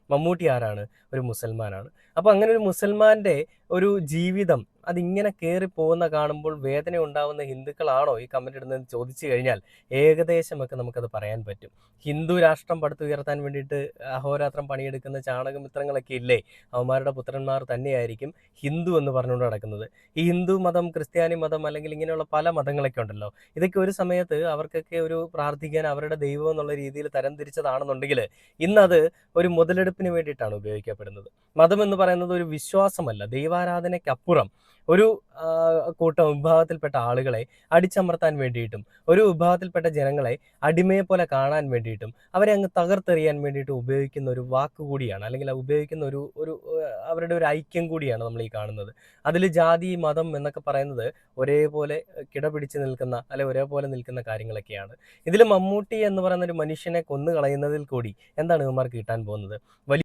മമ്മൂട്ടി ആരാണ്? ഒരു മുസൽമാനാണ്. അപ്പോൾ അങ്ങനെ ഒരു മുസൽമാന്റെ ഒരു ജീവിതം അതിങ്ങനെ കേറിപ്പോകുന്ന കാണുമ്പോൾ വേദന ഉണ്ടാവുന്ന ഹിന്ദുക്കളാണോ ഈ കമന്റ് ഇടുന്നതെന്ന് ചോദിച്ചു കഴിഞ്ഞാൽ ഏകദേശമൊക്കെ നമുക്കത് പറയാൻ പറ്റും. ഹിന്ദു രാഷ്ട്രം പടുത്തുയർത്താൻ വേണ്ടിയിട്ട് അഹോരാത്രം പണിയെടുക്കുന്ന ചാണകമിത്രങ്ങളൊക്കെ ഇല്ലേ, അവന്മാരുടെ പുത്രന്മാർ തന്നെയായിരിക്കും ഹിന്ദു എന്ന് പറഞ്ഞുകൊണ്ട് നടക്കുന്നത്. ഈ ഹിന്ദു മതം, ക്രിസ്ത്യാനി മതം അല്ലെങ്കിൽ ഇങ്ങനെയുള്ള പല മതങ്ങളൊക്കെ ഉണ്ടല്ലോ, ഇതൊക്കെ ഒരു സമയത്ത് അവർക്കൊക്കെ ഒരു പ്രാർത്ഥിക്കാൻ അവരുടെ ദൈവം എന്നുള്ള രീതിയിൽ തരംതിരിച്ചതാണെന്നുണ്ടെങ്കിൽ ഇന്നത് ഒരു മുതലെടുപ്പിന് വേണ്ടിയിട്ടാണ് ഉപയോഗിക്കപ്പെടുന്നത്. മതം എന്ന് പറയുന്നത് ഒരു വിശ്വാസമല്ല, ദൈവാരാധനയ്ക്കപ്പുറം ഒരു കൂട്ടം വിഭാഗത്തിൽപ്പെട്ട ആളുകളെ അടിച്ചമർത്താൻ വേണ്ടിയിട്ടും ഒരു വിഭാഗത്തിൽപ്പെട്ട ജനങ്ങളെ അടിമയെ പോലെ കാണാൻ വേണ്ടിയിട്ടും അവരെ അങ്ങ് തകർത്തെറിയാൻ വേണ്ടിയിട്ടും ഉപയോഗിക്കുന്ന ഒരു വാക്ക് കൂടിയാണ്, അല്ലെങ്കിൽ ഉപയോഗിക്കുന്ന ഒരു ഒരു അവരുടെ ഒരു ഐക്യം കൂടിയാണ് നമ്മൾ ഈ കാണുന്നത്. അതിൽ ജാതി മതം എന്നൊക്കെ പറയുന്നത് ഒരേപോലെ കിടപിടിച്ച് നിൽക്കുന്ന അല്ലെ ഒരേപോലെ നിൽക്കുന്ന കാര്യങ്ങളൊക്കെയാണ്. ഇതിൽ മമ്മൂട്ടി എന്ന് പറയുന്ന ഒരു മനുഷ്യനെ കൊന്നു കളയുന്നതിൽ കൂടി എന്താണ് ഇവന്മാർക്ക് കിട്ടാൻ പോകുന്നത്?